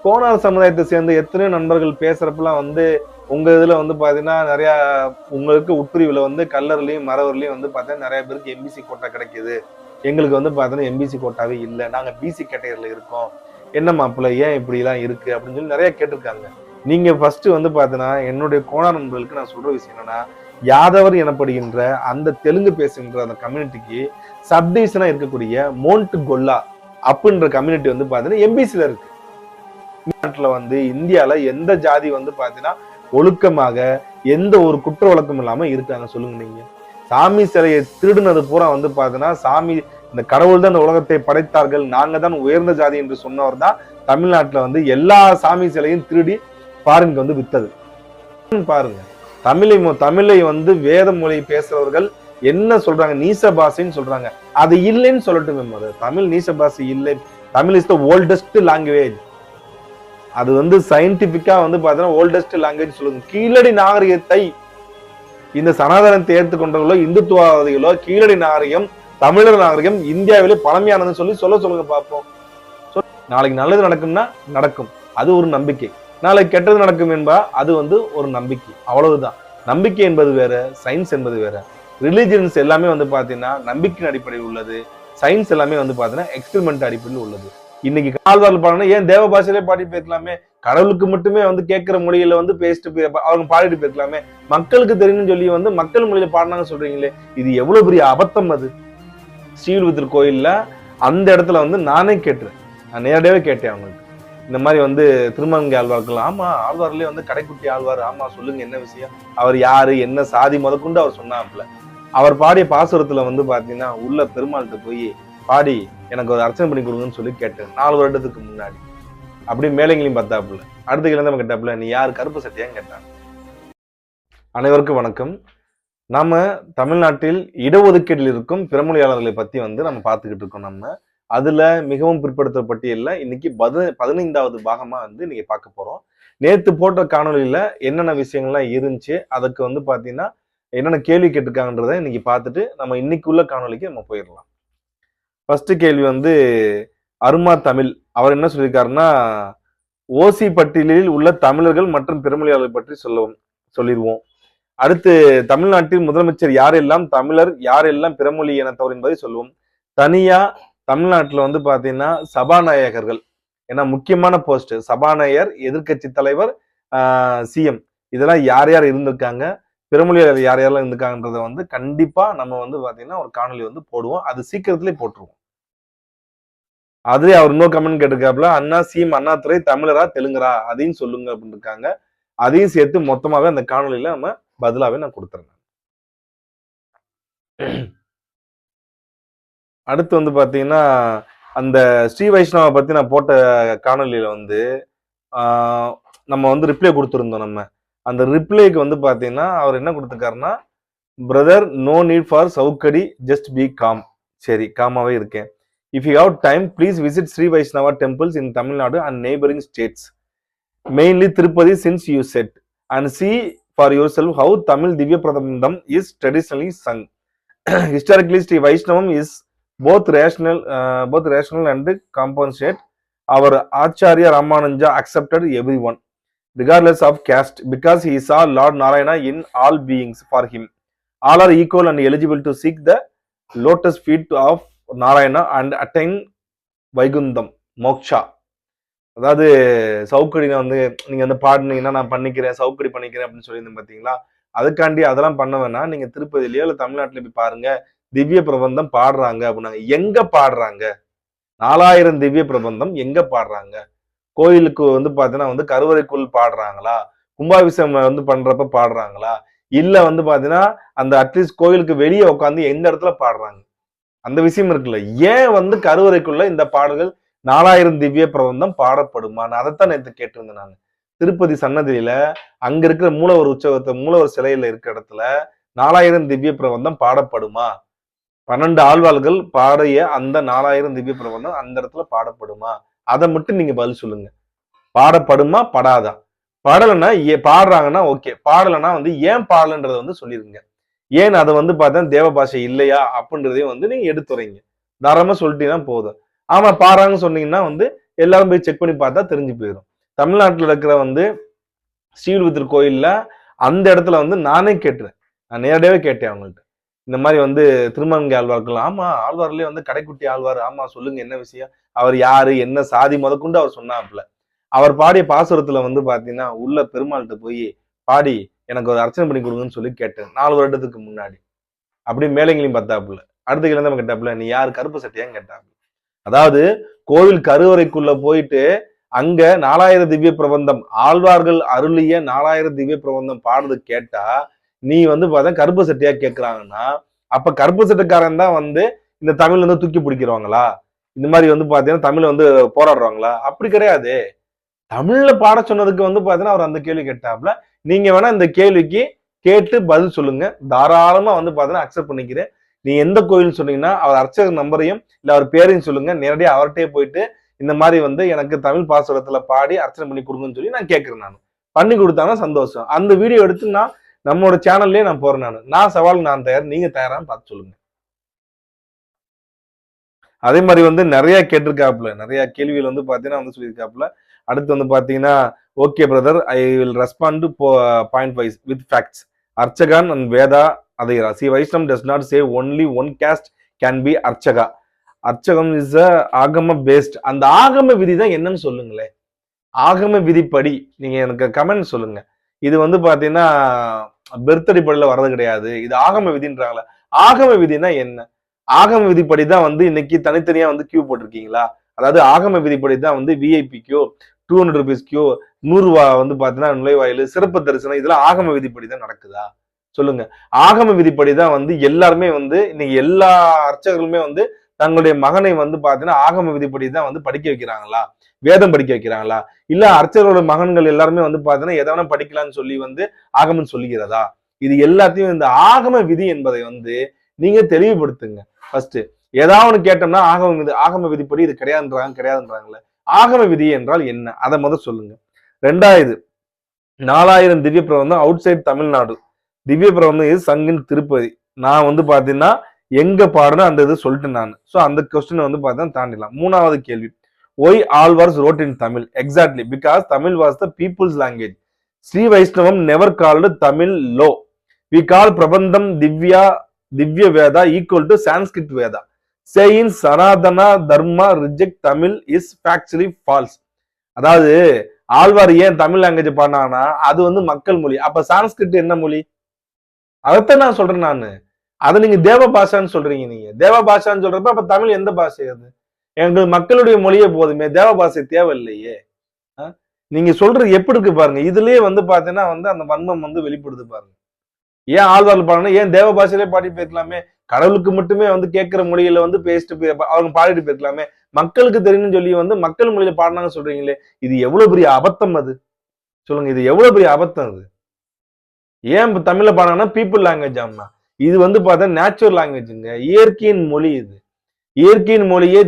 கோனார் சமுதாயத்தை சேர்ந்த எத்தனையோ நண்பர்கள் பேசுறப்பெல்லாம் வந்து உங்க இதுல வந்து பாத்தீங்கன்னா நிறைய உங்களுக்கு உட்பிரிவுல வந்து கல்லர்லயும் மறவர்லயும் வந்து பாத்தீங்கன்னா நிறைய பேருக்கு எம்பிசி கோட்டா கிடைக்குது. எங்களுக்கு வந்து பாத்தீங்கன்னா எம்பிசி கோட்டாவே இல்லை, நாங்க பிசி கேட்டகரியில இருக்கோம், என்ன மாப்பிள்ள ஏன் இப்படி எல்லாம் இருக்கு அப்படின்னு சொல்லி நிறைய கேட்டிருக்காங்க. நீங்க ஃபர்ஸ்ட் வந்து பாத்தீங்கன்னா என்னுடைய கோனார் நண்பர்களுக்கு நான் சொல்ற விஷயம் என்னன்னா, யாதவர் எனப்படுகின்ற அந்த தெலுங்கு பேசுகின்ற அந்த கம்யூனிட்டிக்கு சப்டிவிஷனா இருக்கக்கூடிய மோண்ட் கொல்லா அப்படின்ற கம்யூனிட்டி வந்து பாத்தீங்கன்னா எம்பிசில இருக்கு. நாட்டுல வந்து இந்தியால எந்த ஜாதி வந்து பாத்தீங்கன்னா ஒழுக்கமாக எந்த ஒரு குற்ற வழக்கம் இல்லாம இருக்காங்க சொல்லுங்க நீங்க? சாமி சிலையை திருடுனது பூரா வந்து பாத்தீங்கன்னா சாமி இந்த கடவுள் தான் இந்த உலகத்தை படைத்தார்கள், நாங்க தான் உயர்ந்த ஜாதி என்று சொன்னவர் தான் தமிழ்நாட்டுல வந்து எல்லா சாமி சிலையும் திருடி பாருங்க வந்து வித்தது. பாருங்க தமிழை வந்து வேத மொழி பேசுறவர்கள் என்ன சொல்றாங்க, நீச பாஷைன்னு சொல்றாங்க. அது இல்லைன்னு சொல்லட்டுமே. தமிழ் நீச பாஷை இல்லை, Tamil is the oldest language. அது வந்து சயின்டிபிக்கா வந்து பாத்தீங்கன்னா ஓல்டஸ்ட் லாங்குவேஜ் சொல்லுங்க. கீழடி நாகரிகத்தை இந்த சனாதனத்தை ஏற்றுக்கொண்டவர்களோ இந்துத்துவவாதிகளோ கீழடி நாகரிகம் தமிழர் நாகரிகம் இந்தியாவிலே பழமையானதுன்னு சொல்லி சொல்லுங்க பார்ப்போம். நாளைக்கு நல்லது நடக்கும்னா நடக்கும், அது ஒரு நம்பிக்கை. நாளைக்கு கெட்டது நடக்கும் என்பா அது வந்து ஒரு நம்பிக்கை, அவ்வளவுதான். நம்பிக்கை என்பது வேற, சயின்ஸ் என்பது வேற. ரிலிஜியன்ஸ் எல்லாமே வந்து பாத்தீங்கன்னா நம்பிக்கையின் அடிப்படையில் உள்ளது, சயின்ஸ் எல்லாமே வந்து பாத்தீங்கன்னா எக்ஸ்பெரிமெண்ட் அடிப்படையில் உள்ளது. இன்னைக்கு ஆழ்வார்கள் பாடணும், ஏன் தேவ பாஷையிலே பாடி போயிருக்கலாமே, கடவுளுக்கு மட்டுமே வந்து கேட்கிற மொழியில வந்து பேசிட்டு அவங்க பாடிட்டு போயிருக்கலாமே, மக்களுக்கு தெரியும்னு சொல்லி வந்து மக்கள் மொழியில பாடினாங்க சொல்றீங்களே, இது எவ்வளவு பெரிய அபத்தம். அது ஸ்ரீவில்லிபுத்தூர் கோயில்ல அந்த இடத்துல வந்து நானே கேட்டேன், நான் நேரடியாவே கேட்டேன் அவங்களுக்கு, இந்த மாதிரி வந்து திருமங்கை ஆழ்வார்கள், ஆமா ஆழ்வார்லயே வந்து கடைக்குட்டி ஆழ்வார், ஆமா சொல்லுங்க என்ன விஷயம், அவர் யாரு என்ன சாதி முதற்கொண்டு அவர் சொன்னாப்புல. அவர் பாடிய பாசுரத்துல வந்து பாத்தீங்கன்னா உள்ள பெருமாள்கிட்ட போய் பாடி எனக்கு ஒரு அர்ச்சனை பண்ணி கொடுங்கன்னு சொல்லி கேட்டேன் 4 வருடத்துக்கு முன்னாடி. அப்படியே மேலைங்களையும் பார்த்தாப்புல, அடுத்த கிழமை கேட்டாப்புல நீ யாரு கருப்பு சட்டையான்னு கேட்டான். அனைவருக்கும் வணக்கம். நாம தமிழ்நாட்டில் இடஒதுக்கீட்டில் இருக்கும் பிறமொழியாளர்களை பத்தி வந்து நம்ம பார்த்துக்கிட்டு இருக்கோம். நம்ம அதுல மிகவும் பிற்படுத்த பட்டியல்ல இன்னைக்கு 15வது பாகமா வந்து நீங்க பார்க்க போறோம். நேத்து போட்ட காணொலியில என்னென்ன விஷயங்கள்லாம் இருந்துச்சு, அதுக்கு வந்து பாத்தீங்கன்னா என்னென்ன கேள்வி கேட்டிருக்காங்கன்றத இன்னைக்கு பார்த்துட்டு நம்ம இன்னைக்கு உள்ள காணொலிக்கு நம்ம போயிடலாம். ஃபர்ஸ்ட் கேள்வி வந்து அருமா தமிழ், அவர் என்ன சொல்லியிருக்காருன்னா, ஓசி பட்டியலில் உள்ள தமிழர்கள் மற்றும் பிறமொழியாளர்கள் பற்றி சொல்லிடுவோம். அடுத்து தமிழ்நாட்டில் முதலமைச்சர் யாரெல்லாம் தமிழர் யாரெல்லாம் பிறமொழி இனத்தவர் என்பதை சொல்லுவோம். தனியா தமிழ்நாட்டுல வந்து பாத்தீங்கன்னா சபாநாயகர்கள், ஏன்னா முக்கியமான போஸ்ட் சபாநாயகர், எதிர்கட்சி தலைவர், சிஎம், இதெல்லாம் யார் யார் இருந்திருக்காங்க, பிறமொழியாளர் யார் யாரெல்லாம் இருந்திருக்காங்கன்றத வந்து கண்டிப்பா நம்ம வந்து பாத்தீங்கன்னா ஒரு காணொலி வந்து போடுவோம். அது சீக்கிரத்திலே போட்டுருவோம். அதுவே அவர் இன்னொரு கமெண்ட் கேட்டிருக்காப்புல, அண்ணா சிஎம் அண்ணாதுரை தமிழரா தெலுங்கரா அதையும் சொல்லுங்க அப்படின்னு இருக்காங்க. அதையும் சேர்த்து மொத்தமாவே அந்த காணொலியில நம்ம பதிலாவே நான் கொடுத்துறேன். அடுத்து வந்து பாத்தீங்கன்னா அந்த ஸ்ரீ வைஷ்ணவ பத்தி நான் போட்ட காணொலியில வந்து நம்ம வந்து ரிப்ளை கொடுத்துருந்தோம். நம்ம அந்த ரிப்ளைக்கு வந்து பாத்தீங்கன்னா அவர் என்ன கொடுத்துருக்காருன்னா, பிரதர் நோ நீட் ஃபார் சவுக்கடி ஜஸ்ட் பி காம். சரி காமாவே இருக்கேன். If you have time, please visit Sri Vaishnava temples in Tamil Nadu and neighboring states, mainly Tirupati since you said, and see for yourself how Tamil Divya Prabandham is traditionally sung. Historically, Sri Vaishnavam is both rational and compensate. Our Acharya Ramananja accepted everyone, regardless of caste, because he saw Lord Narayana in all beings. For him, all are equal and eligible to seek the lotus feet of Narayana and attain Vaikuntham moksha. அதாவது சவுக்கடி வந்து நீங்க வந்து பாடினீங்கன்னா நான் பண்ணிக்கிறேன் சவுக்கடி பண்ணிக்கிறேன் அப்படின்னு சொல்லியிருந்தேன் பாத்தீங்களா, அதுக்காண்டி அதெல்லாம் பண்ண வேணாம், நீங்க திருப்பதிலயோ இல்ல தமிழ்நாட்டுல போய் பாருங்க, திவ்ய பிரபந்தம் பாடுறாங்க அப்படின்னாங்க. எங்க பாடுறாங்க? 4000 திவ்ய பிரபந்தம் எங்க பாடுறாங்க? கோயிலுக்கு வந்து பாத்தீங்கன்னா வந்து கருவறைக்குள் பாடுறாங்களா, கும்பாபிஷேகம் வந்து பண்றப்ப பாடுறாங்களா, இல்ல வந்து பாத்தீங்கன்னா அந்த அட்லீஸ்ட் கோயிலுக்கு வெளியே உட்காந்து எந்த இடத்துல பாடுறாங்க? அந்த விஷயம் இருக்குல்ல. ஏன் வந்து கருவறைக்குள்ள இந்த பாடல்கள் 4000 திவ்ய பிரபந்தம் பாடப்படுமா? அதைத்தான் நேற்று கேட்டிருந்தேன் நான். திருப்பதி சன்னதியில அங்க இருக்கிற மூலவர் உற்சவத்தை மூலவர் சிலையில இருக்கிற இடத்துல 4000 திவ்ய பிரபந்தம் பாடப்படுமா? 12 ஆழ்வார்கள் பாடிய அந்த 4000 திவ்ய பிரபந்தம் அந்த இடத்துல பாடப்படுமா? அதை மட்டும் நீங்க பதில் சொல்லுங்க. பாடப்படுமா படாதா? பாடலைன்னா பாடுறாங்கன்னா ஓகே, பாடலைன்னா வந்து ஏன் பாடலன்றதை வந்து சொல்லிருங்க. ஏன் அதை வந்து பார்த்தா தேவ பாஷை இல்லையா அப்படின்றதையும் வந்து நீங்க எடுத்துறீங்க. தாராளமா சொல்லிட்டீங்கன்னா போதும். ஆமா பாடுறாங்கன்னு சொன்னீங்கன்னா வந்து எல்லாரும் போய் செக் பண்ணி பார்த்தா தெரிஞ்சு போயிடும். தமிழ்நாட்டில் இருக்கிற வந்து ஸ்ரீவில்லிபுத்தூர் கோயில்ல அந்த இடத்துல வந்து நானே கேட்டுறேன். நான் நேரடியாவே கேட்டேன் அவங்கள்ட்ட. இந்த மாதிரி வந்து திருமங்கை ஆழ்வார்கள், ஆமா ஆழ்வார்லயே வந்து கடைக்குட்டி ஆழ்வார், ஆமா சொல்லுங்க என்ன விஷயம், அவர் யாரு என்ன சாதி முதற்கொண்டு அவர் சொன்னாப்புல. அவர் பாடிய பாசுரத்துல வந்து பாத்தீங்கன்னா உள்ள பெருமாள்கிட்ட போய் பாடி எனக்கு ஒரு அர்ச்சனை பண்ணி கொடுங்கன்னு சொல்லி கேட்டேன் 4 வருடத்துக்கு முன்னாடி. அப்படியே மேலைங்களையும் பார்த்தாப்புல. அடுத்த கிழமை கேட்டாப்புல, நீ யாரு கருப்பு சட்டையான்னு கேட்டாப்புல. அதாவது கோவில் கருவறைக்குள்ள போயிட்டு அங்க 4000 திவ்ய பிரபந்தம், ஆழ்வார்கள் அருளிய 4000 திவ்ய பிரபந்தம் பாடுறது கேட்டா நீ வந்து பார்த்தா கருப்பு சட்டையா கேட்கிறாங்கன்னா, அப்ப கருப்பு சட்டைக்காரன் தான் வந்து இந்த தமிழ் வந்து தூக்கி பிடிக்கிறவங்களா? இந்த மாதிரி வந்து பாத்தீங்கன்னா தமிழ் வந்து போராடுறாங்களா? அப்படி கிடையாது. தமிழ்ல பாட சொன்னதுக்கு வந்து பாத்தீங்கன்னா அவர் அந்த கேள்வி கேட்டாப்ல. நீங்க வேணா இந்த கேள்விக்கு கேட்டு பதில் சொல்லுங்க. தாராளமா வந்து பாத்தீங்கன்னா அக்செப்ட் பண்ணிக்கிறேன். நீ எந்த கோயில் சொன்னீங்கன்னா அவர் அர்ச்சகர் நம்பரையும் இல்ல அவர் பேரையும் சொல்லுங்க. நேரடியாக அவர்கிட்டயே போயிட்டு இந்த மாதிரி வந்து எனக்கு தமிழ் பாசுரத்துல பாடி அர்ச்சனை பண்ணி கொடுங்கன்னு சொல்லி நான் கேட்கிறேன். நான் பண்ணி கொடுத்தாங்கன்னா சந்தோஷம். அந்த வீடியோ எடுத்து நான் நம்மளோட சேனல்லே நான் போறேன். நான் சவாலுக்கு நான் தயார், நீங்க தயாரான்னு பார்த்து சொல்லுங்க. அதே மாதிரி வந்து நிறைய கேட்டிருக்காப்புல, நிறைய கேள்விகள் வந்து பாத்தீங்கன்னா வந்து சொல்லியிருக்காப்புல. அடுத்து வந்து பாத்தீங்கன்னா okay brother, I will respond point wise with facts. Archakan and Veda அதேரா. Sri Vaishnav does not say only one caste can be archaka. Archakam is a agama based. அந்த ஆகம விதி தான் என்னன்னு சொல்லுங்களேன். ஆகம விதிப்படி நீங்க எனக்கு கமெண்ட் சொல்லுங்க. இது வந்து பாத்தீங்கன்னா பெர்த் அடிப்படையில் வர்றது கிடையாது, இது ஆகம விதின்றாங்களா? ஆகம விதினா என்ன? ஆகம விதிப்படி தான் வந்து இன்னைக்கு தனித்தனியா வந்து கியூ போட்டிருக்கீங்களா? அதாவது ஆகம விதிப்படி தான் வந்து விஐபி கியூ, 200 ருபீஸ் கியூ, 100 ரூபா வந்து பாத்தீங்கன்னா நுழைவாயில், சிறப்பு தரிசனம், இதெல்லாம் ஆகம விதிப்படி தான் நடக்குதா? சொல்லுங்க. ஆகம விதிப்படி தான் வந்து எல்லாருமே வந்து இன்னைக்கு எல்லா அர்ச்சகர்களுமே வந்து தங்களுடைய மகனை வந்து பாத்தீங்கன்னா ஆகம விதிப்படி தான் வந்து படிக்க வைக்கிறாங்களா? வேதம் படிக்க வைக்கிறாங்களா? இல்ல அர்ச்சகரோட மகன்கள் எல்லாருமே வந்து பாத்தீங்கன்னா எதனா படிக்கலாம்னு சொல்லி வந்து ஆகமம் சொல்லுகிறதா? இது எல்லாத்தையும் இந்த ஆகம விதி என்பதை வந்து நீங்க தெளிவுபடுத்துங்க. ஃபர்ஸ்ட் ஏதாவது கேட்டோம்னா ஆகம விதிப்படி இது கிடையாதுன்றாங்களே. ஆகம விதி என்றால் என்ன? அதை முதல் சொல்லுங்க. 2வது 4000 திவ்ய பிரபந்தம் அவுட் சைட் தமிழ்நாடு. திவ்ய பிரபந்தம் இது சங்கின் திருப்பதி. நான் வந்து பாத்தீங்கன்னா எங்க பாடணும் அந்த இது சொல்லிட்டு நான். சோ அந்த கொஸ்டின் வந்து பார்த்தா தாண்டிடலாம். 3வது கேள்வி, why Alvars wrote in Tamil? Exactly because Tamil was the people's language. Sri Vaishnavam never called Tamil low. We call Prabandham Divya Veda equal to Sanskrit Veda. Saying Sanatana Dharma reject Tamil is factually false. அதாவது ஆழ்வார் ஏன் தமிழ் லாங்குவேஜ் பாடினாங்கன்னா அது வந்து மக்கள் மொழி. அப்ப சான்ஸ்கிரிட் என்ன மொழி? அதைத்தான் நான் சொல்றேன் நானு. அதை நீங்க தேவ பாஷான்னு சொல்றீங்க. நீங்க தேவ பாஷான்னு சொல்றப்ப அப்ப தமிழ் எந்த பாஷை அது? எங்கள் மக்களுடைய மொழியே போதுமே, தேவ பாஷை தேவையில்லையே. நீங்க சொல்றது எப்படி இருக்கு பாருங்க. இதுலயே வந்து பாத்தீங்கன்னா வந்து அந்த வன்மம் வந்து வெளிப்படுது பாருங்க. ஏன் ஆழ்வார்கள் பாடணும்? ஏன் தேவ பாஷையிலே பாடி போயிருக்கலாமே? கடவுளுக்கு மட்டுமே வந்து கேட்கிற மொழியில வந்து பேசிட்டு அவங்க பாடிட்டு போயிருக்கலாமே. மக்களுக்கு தெரியும்னு சொல்லி வந்து மக்கள் மொழியில பாடினாங்க சொல்றீங்களே, இது எவ்வளவு பெரிய அபத்தம் அது? சொல்லுங்க, இது எவ்வளவு பெரிய அபத்தம் அது? ஏன் தமிழ்ல பாடினா பீப்புள் லாங்குவேஜ் ஆம்னா? இது வந்து பார்த்தா நேச்சுரல் லாங்குவேஜுங்க, இயற்கையின் மொழி. இது இயற்கையின் மொழியே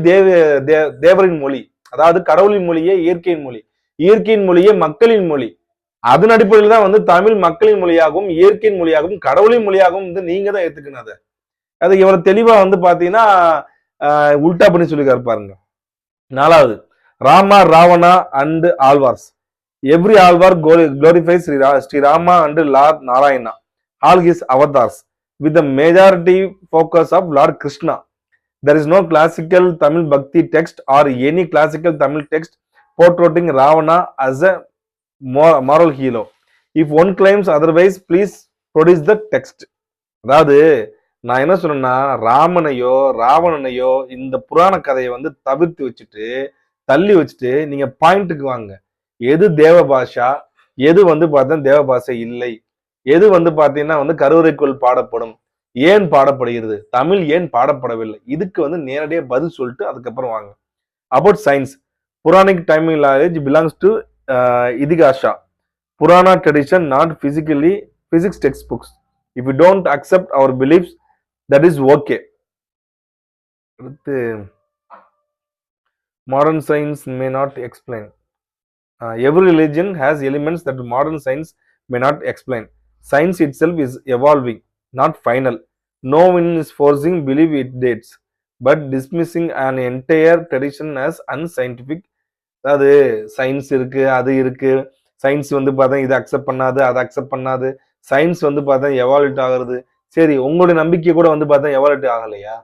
தேவரின் மொழி. அதாவது கடவுளின் மொழியே இயற்கையின் மொழி, இயற்கையின் மொழியே மக்களின் மொழி. அதன் அடிப்படையில் தான் வந்து தமிழ் மக்களின் மொழியாகவும் இயற்கையின் மொழியாகவும் கடவுளின் மொழியாகவும் வந்து நீங்க தான் ஏத்துக்கணும். அதை இவ்வளவு தெளிவா வந்து பாத்தீங்கன்னா உல்டா பண்ணி சொல்லிக்காரு பாருங்க. 4வது, Rama Ravana and Alwars. Every Alwar glorifies Sri Rama and Lord Narayana, all his avatars, with the majority focus of Lord Krishna. There is no classical Tamil Bhakti text or any classical Tamil text portraying Ravana as a moral hero. If one claims otherwise, please produce the text. அதாவது நான் என்ன சொன்னேன்னா, ராமனையோ ராவணனையோ இந்த புராண கதையை வந்து தவிர்த்து வச்சுட்டு தள்ளி வச்சுட்டு நீங்க பாயிண்ட்டுக்கு வாங்க. எது தேவ பாஷா, எது வந்து பார்த்தா தேவ பாஷை இல்லை, எது வந்து பாத்தீங்கன்னா வந்து கருவறைக்குள் பாடப்படும், ஏன் பாடப்படுகிறது, தமிழ் ஏன் பாடப்படவில்லை, இதுக்கு வந்து நேரடியாக பதில் சொல்லிட்டு அதுக்கப்புறம் வாங்க. About science, Puranic timing language belongs to Itihasa, Purana tradition, not physics text books. If you don't accept our beliefs, that is okay. அடுத்து, modern science may not explain. Every religion has elements that modern science may not explain. Science itself is evolving, not final. No one is forcing belief it dates, but dismissing an entire tradition as unscientific அதாவது science இருக்கு, அது இருக்கு. Science வந்து பார்த்தா இத accept பண்ணாது, அத accept பண்ணாது. சயின்ஸ் வந்து பார்த்தா எவால்யூட் ஆகுறது. சரி, உங்களுடைய நம்பிக்கை கூட வந்து பார்த்தா எவால்யூட் ஆகலையா?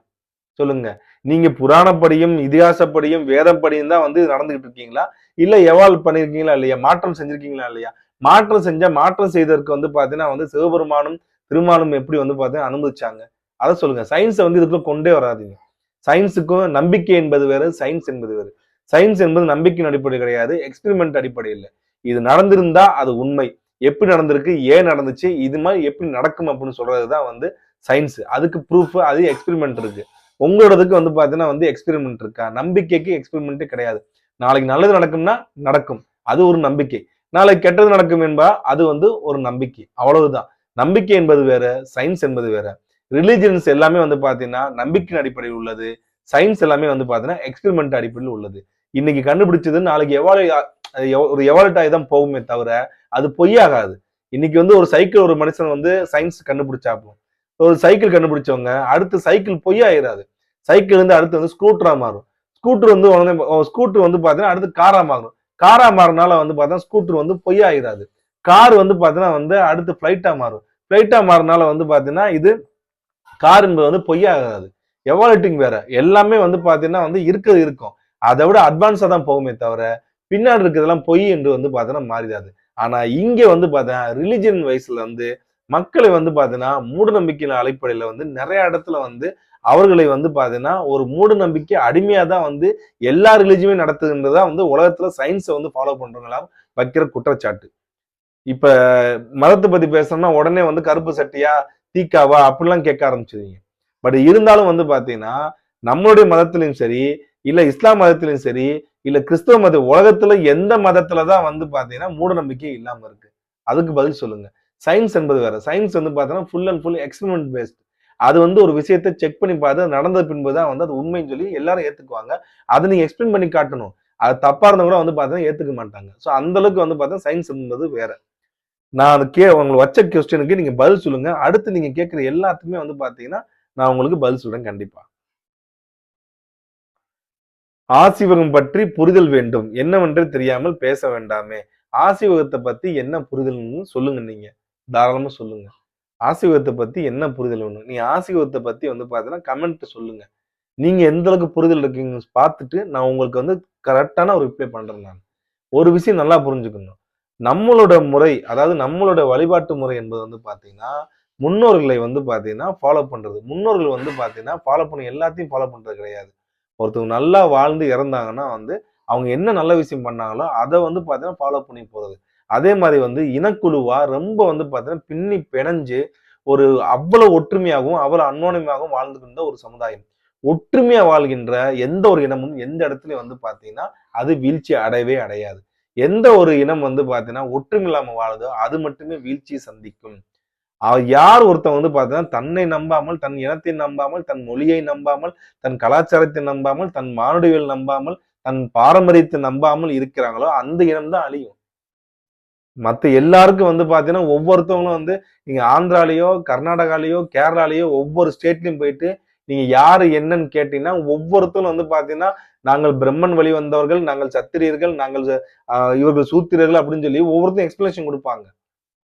சொல்லுங்க. நீங்க புராணப்படியும், இதிகாசப்படியும், வேதப்படியும் தான் வந்து நடந்துகிட்டு இருக்கீங்களா? இல்ல எவால்வ் பண்ணியிருக்கீங்களா இல்லையா? மாற்றம் செஞ்சிருக்கீங்களா இல்லையா? மாற்றம் செஞ்சா மாற்றம் செய்ததற்கு வந்து பார்த்தீங்கன்னா வந்து சிவபெருமானும், திருமாலும் எப்படி வந்து பார்த்தீங்கன்னா அனுமதிச்சாங்க? அத சொல்லுங்க. சயின்ஸ வந்து இதுக்குள்ள கொண்டே வராதீங்க. சயின்ஸுக்கும் நம்பிக்கை என்பது வேற, சயின்ஸ் என்பது வேறு. சயின்ஸ் என்பது நம்பிக்கையின் அடிப்படை கிடையாது. எக்ஸ்பெரிமென்ட் அடிப்படையில. இது நடந்திருந்தா அது உண்மை. எப்படி நடந்திருக்கு? ஏன் நடந்துச்சு? இது மாரி எப்படி நடக்கும் அப்படின்னு சொல்றது தான் வந்து சயின்ஸ். அதுக்கு ப்ரூஃப் அது எக்ஸ்பெரிமென்ட் இருக்கு. உங்களோடதுக்கு வந்து பாத்தீங்கன்னா வந்து எக்ஸ்பெரிமென்ட் இருக்கா? நம்பிக்கைக்கு எக்ஸ்பெரிமென்ட்டே கிடையாது. நாளைக்கு நல்லது நடக்கும்னா நடக்கும். அது ஒரு நம்பிக்கை. நாளைக்கு கெட்டது நடக்கும் என்பா அது வந்து ஒரு நம்பிக்கை. அவ்வளவுதான். நம்பிக்கை என்பது வேற, சயின்ஸ் என்பது வேற. ரிலிஜியன்ஸ் எல்லாமே வந்து பாத்தீங்கன்னா நம்பிக்கையின் அடிப்படையில் உள்ளது. சயின்ஸ் எல்லாமே வந்து பாத்தீங்கன்னா எக்ஸ்பெரிமென்ட் அடிப்படையில் உள்ளது. இன்னைக்கு கண்டுபிடிச்சது நாளைக்கு ஒரு எவால்ட் ஆகி தான் போகுமே தவிர அது பொய்யாகாது. இன்னைக்கு வந்து ஒரு சைக்கிள் ஒரு மனுஷன் வந்து சயின்ஸ் கண்டுபிடிச்சாப்பும். ஒரு சைக்கிள் கண்டுபிடிச்சவங்க அடுத்து சைக்கிள் பொய்யாயிராது. சைக்கிள் வந்து அடுத்து வந்து ஸ்கூட்டரா மாறும். ஸ்கூட்டர் வந்து உடனே ஸ்கூட்டர் வந்து பாத்தீங்கன்னா அடுத்து காரா மாறும். காரா மாறினால வந்து பார்த்தா ஸ்கூட்டர் வந்து பொய்யாயிராது. கார் வந்து பாத்தீங்கன்னா வந்து அடுத்து பிளைட்டா மாறும். பிளைட்டா மாறினால வந்து பாத்தீங்கன்னா இது கார் என்பது வந்து பொய்யாகாது. எவாலுட்டிங் வேற. எல்லாமே வந்து பாத்தீங்கன்னா வந்து இருக்கிறது இருக்கும். அதை விட அட்வான்ஸா தான் போகுமே தவிர பின்னாடி இருக்கிறதெல்லாம் பொய் என்று வந்து பாத்தீங்கன்னா மாறிடாது. ஆனா இங்க வந்து பாத்தீங்கன்னா ரிலிஜியன் வைஸ்ல வந்து மக்களை வந்து பாத்தீங்கன்னா மூட நம்பிக்கையின் அடிப்படையில வந்து நிறைய இடத்துல வந்து அவர்களை வந்து பாத்தீங்கன்னா ஒரு மூட நம்பிக்கை அடிமையா தான் வந்து எல்லா ரிலிஜியுமே நடத்துகின்றதா வந்து உலகத்துல சயின்ஸை வந்து ஃபாலோ பண்றவங்களா வைக்கிற குற்றச்சாட்டு. இப்ப மதத்தை பத்தி பேசணும்னா உடனே வந்து கருப்பு சட்டியா தீக்காவா அப்படிலாம் கேட்க ஆரம்பிச்சிருவீங்க. பட் இருந்தாலும் வந்து பாத்தீங்கன்னா நம்மளுடைய மதத்திலையும் சரி, இல்ல இஸ்லாம் மதத்திலையும் சரி, இல்ல கிறிஸ்தவ மதம் உலகத்துல எந்த மதத்துலதான் வந்து பாத்தீங்கன்னா மூட நம்பிக்கை இல்லாம இருக்கு? அதுக்கு பதில் சொல்லுங்க. சயின்ஸ் என்பது வேற. சயின்ஸ் வந்து பாத்தீங்கன்னா full and full experiment based. அது வந்து ஒரு விஷயத்தை செக் பண்ணி பார்த்து நடந்த பின்புதான் வந்து அது உண்மைன்னு சொல்லி எல்லாரும் ஏத்துக்குவாங்க. அதை நீங்க எக்ஸ்பிளைன் பண்ணி காட்டணும். அது தப்பா இருந்தா கூட வந்து பாத்தீங்கன்னா ஏத்துக்க மாட்டாங்க. சோ அந்த அளவுக்கு வந்து பாத்தீங்கன்னா சயின்ஸ் என்பது வேற. நான் அது உங்களுக்கு வச்ச கொஸ்டினுக்கு நீங்க பதில் சொல்லுங்க. அடுத்து நீங்க கேட்கிற எல்லாத்துக்குமே வந்து பாத்தீங்கன்னா நான் உங்களுக்கு பதில் சொல்றேன் கண்டிப்பா. ஆசிவகம் பற்றி புரிதல் வேண்டும். என்னவென்று தெரியாமல் பேச வேண்டாமே. ஆசிவகத்தை பத்தி என்ன புரிதல்னு சொல்லுங்க நீங்க. தாராளமா சொல்லுங்க. ஆசிவகத்தை பத்தி என்ன புரிதல் வேணும்? நீங்க ஆசிவகத்தை பத்தி வந்து பாத்தீங்கன்னா கமெண்ட் சொல்லுங்க. நீங்க எந்த அளவுக்கு புரிதல் இருக்கீங்கன்னு பார்த்துட்டு நான் உங்களுக்கு வந்து கரெக்டான ஒரு ரிப்ளை பண்றேன் நான். ஒரு விஷயம் நல்லா புரிஞ்சுக்கணும். நம்மளோட முறை, அதாவது நம்மளோட வழிபாட்டு முறை என்பது வந்து பாத்தீங்கன்னா, முன்னோர்களை வந்து பாத்தீங்கன்னா ஃபாலோ பண்றது. முன்னோர்கள் வந்து பாத்தீங்கன்னா ஃபாலோ பண்ண எல்லாத்தையும் ஃபாலோ பண்றது கிடையாது. ஒருத்தவங்க நல்லா வாழ்ந்து இறந்தாங்கன்னா வந்து, அவங்க என்ன நல்ல விஷயம் பண்ணாங்களோ, அத வந்து பாத்தீங்கன்னா ஃபாலோ பண்ணி போறது. அதே மாரி வந்து இனக்குழுவா ரொம்ப வந்து பாத்தீங்கன்னா பின்னி பிணைஞ்சு, ஒரு அவ்வளவு ஒற்றுமையாகவும், அவ்வளவு அன்னோனியமாகவும் வாழ்ந்துகின்ற ஒரு சமுதாயம். ஒற்றுமையா வாழ்கின்ற எந்த ஒரு இனமும் எந்த இடத்துலயும் வந்து பாத்தீங்கன்னா, அது வீழ்ச்சி அடையவே அடையாது. எந்த ஒரு இனம் வந்து பாத்தீங்கன்னா, ஒற்றுமை இல்லாம வாழுதோ, அது மட்டுமே வீழ்ச்சியை சந்திக்கும். யார் ஒருத்தன் வந்து பாத்தீங்கன்னா, தன்னை நம்பாமல், தன் இனத்தை நம்பாமல், தன் மொழியை நம்பாமல், தன் கலாச்சாரத்தை நம்பாமல், தன் மானுடவியல் நம்பாமல், தன் பாரம்பரியத்தை நம்பாமல் இருக்கிறாங்களோ, அந்த இனம் தான் அழியும். மத்த எல்லாருக்கும் வந்து பாத்தீங்கன்னா, ஒவ்வொருத்தவங்களும் வந்து நீங்க ஆந்திராலயோ, கர்நாடகாலயோ, கேரளாலயோ ஒவ்வொரு ஸ்டேட்லயும் போயிட்டு, நீங்க யாரு என்னன்னு கேட்டீங்கன்னா, ஒவ்வொருத்தரும் வந்து பாத்தீங்கன்னா, நாங்கள் பிரம்மன் வழி வந்தவர்கள், நாங்கள் சத்திரியர்கள், நாங்கள் இவர்கள் சூத்திரர்கள் அப்படின்னு சொல்லி ஒவ்வொருத்தரும் எக்ஸ்பிளனேஷன் குடுப்பாங்க.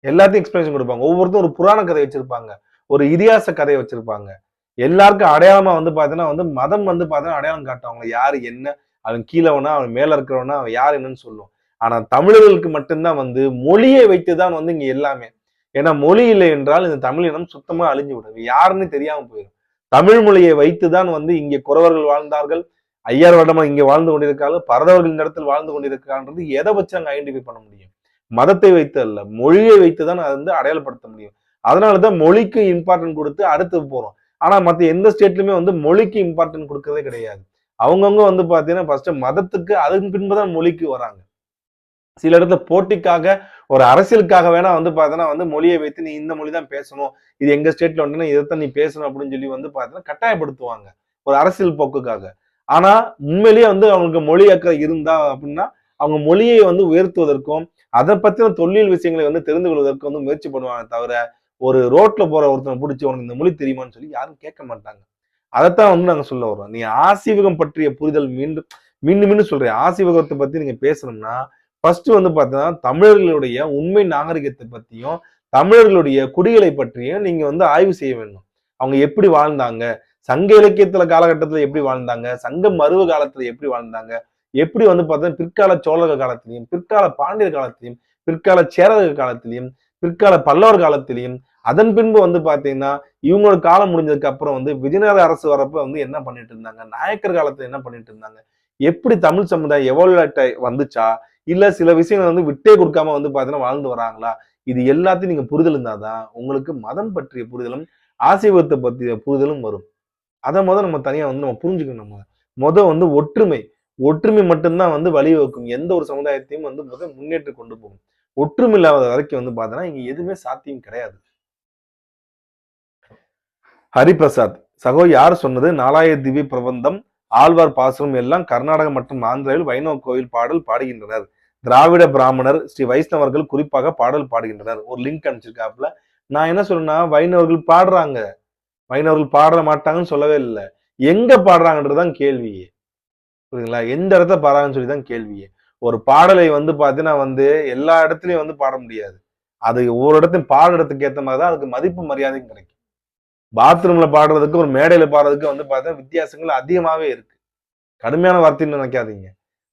எல்லாத்தையும் எக்ஸ்பிளனேஷன் குடுப்பாங்க. ஒவ்வொருத்தரும் ஒரு புராண கதை வச்சிருப்பாங்க. ஒரு இதிகாச கதைய வச்சிருப்பாங்க. எல்லாருக்கும் அடையாளமா வந்து பாத்தீங்கன்னா வந்து மதம் வந்து பாத்தீங்கன்னா அடையாளம் காட்டும். அவங்க யாரு என்ன? அவன் கீழவனா? அவன் மேல இருக்கிறவனா? அவன் யார் என்னன்னு சொல்லும். ஆனா தமிழர்களுக்கு மட்டும்தான் வந்து மொழியை வைத்துதான் வந்து இங்க எல்லாமே. ஏன்னா மொழி இல்லை என்றால் இந்த தமிழ் இனம் சுத்தமா அழிஞ்சு விடும். யாருன்னு தெரியாம போயிடும். தமிழ் மொழியை வைத்துதான் வந்து இங்கே குறவர்கள் வாழ்ந்தார்கள். 5000 வருடமா இங்க வாழ்ந்து கொண்டிருக்கார்கள். பரதவர்கள் இந்த இடத்தில் வாழ்ந்து கொண்டிருக்கான்றது எதை வச்சு அங்க ஐடென்டிஃபை பண்ண முடியும்? மதத்தை வைத்து அல்ல. மொழியை வைத்துதான் அதை வந்து அடையாளப்படுத்த முடியும். அதனாலதான் மொழிக்கு இம்பார்ட்டன்ட் கொடுத்து அடுத்து போறோம். ஆனா மத்த எந்த ஸ்டேட்லயுமே வந்து மொழிக்கு இம்பார்ட்டன்ட் கொடுக்கறதே கிடையாது. அவங்கவுங்க வந்து பாத்தீங்கன்னா ஃபர்ஸ்ட் மதத்துக்கு அதன் பின்புதான் மொழிக்கு வராங்க. சில இடத்துல போட்டிக்காக ஒரு அரசியலுக்காக வேணா வந்து பாத்தீங்கன்னா வந்து மொழியை வைத்து நீ இந்த மொழி தான் பேசணும். இது எங்க ஸ்டேட்ல வந்துன்னா இதைத்தான் நீ பேசணும் அப்படின்னு சொல்லி வந்து பாத்தீங்கன்னா கட்டாயப்படுத்துவாங்க. ஒரு அரசியல் போக்குக்காக. ஆனா உண்மையிலேயே வந்து அவங்களுக்கு மொழி அக்கறை இருந்தா அப்படின்னா அவங்க மொழியை வந்து உயர்த்துவதற்கும் அதை பத்தின தொல்லியல் விஷயங்களை வந்து தெரிந்து கொள்வதற்கு வந்து முயற்சி பண்ணுவாங்க தவிர ஒரு ரோட்ல போற ஒருத்தனை பிடிச்சி உனக்கு இந்த மொழி தெரியுமான்னு சொல்லி யாரும் கேட்க மாட்டாங்க. அதைத்தான் வந்து நாங்க சொல்ல வர்றோம். நீ ஆசீவகம் பற்றிய புரிதல் மீண்டும் மீண்டும் மீண்டும் சொல்றேன், ஆசி வகத்தை பத்தி நீங்க பேசணும்னா ஃபர்ஸ்ட் வந்து பாத்தீங்கன்னா தமிழர்களுடைய உண்மை நாகரிகத்தை பத்தியும் தமிழர்களுடைய குடிகளை பற்றியும் நீங்க வந்து ஆய்வு செய்ய வேண்டும். அவங்க எப்படி வாழ்ந்தாங்க, சங்க இலக்கியத்துல காலகட்டத்துல எப்படி வாழ்ந்தாங்க, சங்க மருவ காலத்துல எப்படி வாழ்ந்தாங்க, எப்படி வந்து பார்த்தீங்கன்னா பிற்கால சோழர்கள் காலத்திலையும் பிற்கால பாண்டியர் காலத்திலையும் பிற்கால சேரர்கள் காலத்திலையும் பிற்கால பல்லவர் காலத்திலையும் அதன் பின்பு வந்து பாத்தீங்கன்னா இவங்களோட காலம் முடிஞ்சதுக்கு அப்புறம் வந்து விஜயநகர அரசு வரப்ப வந்து என்ன பண்ணிட்டு இருந்தாங்க, நாயக்கர் காலத்துல என்ன பண்ணிட்டு இருந்தாங்க, எப்படி தமிழ் சமுதாயம் எவ்வளவு வந்துச்சா, இல்ல சில விஷயங்கள் வந்து விட்டே கொடுக்காம வந்து பாத்தீங்கன்னா வாழ்ந்து வராங்களா, இது எல்லாத்தையும் நீங்க புரிதல் இருந்தாதான் உங்களுக்கு மதம் பற்றிய புரிதலும் ஆசீர்வாதத்தை பற்றிய புரிதலும் வரும். அதை நம்ம தனியா வந்து நம்ம புரிஞ்சுக்கணும். வந்து ஒற்றுமை ஒற்றுமை மட்டும்தான் வந்து வழிவகுக்கும் எந்த ஒரு சமுதாயத்தையும் வந்து முன்னேற்றி கொண்டு போகும். ஒற்றுமை இல்லாத வரைக்கும் வந்து பாத்தீங்கன்னா இங்க எதுவுமே சாத்தியம் கிடையாது. ஹரிபிரசாத் சகோ யார் சொன்னது? நாலாயிர திவ்ய பிரபந்தம் ஆழ்வார் பாசுரம் எல்லாம் கர்நாடகம் மற்றும் ஆந்திராவில் வைணவ கோவில் பாடல் பாடுகின்றனர். திராவிட பிராமணர் ஸ்ரீ வைஷ்ணவர்கள் குறிப்பாக பாடல் பாடுகின்றனர். ஒரு லிங்க் அனுப்பிச்சிருக்காப்புல. நான் என்ன சொல்றேன்னா வைணவர்கள் பாடுறாங்க, வைணவர்கள் பாட மாட்டாங்கன்னு சொல்லவே இல்லை. எங்க பாடுறாங்கன்றதுதான் கேள்வியே. புரியுதுங்களா? எந்த இடத்துல பாடுறாங்கன்னு சொல்லிதான் கேள்வியே. ஒரு பாடலை வந்து பாத்தீங்கன்னா வந்து எல்லா இடத்துலயும் வந்து பாட முடியாது. அது ஒவ்வொரு இடத்தையும் பாடுற இடத்துக்கு ஏத்த மாதிரிதான் அதுக்கு மதிப்பு மரியாதையும் கிடைக்கும். பாத்ரூம்ல பாடுறதுக்கு ஒரு மேடையில பாடுறதுக்கு வந்து பார்த்தா வித்தியாசங்கள் அதிகமாவே இருக்கு. கடுமையான வார்த்தைன்னு நினைக்காதீங்க.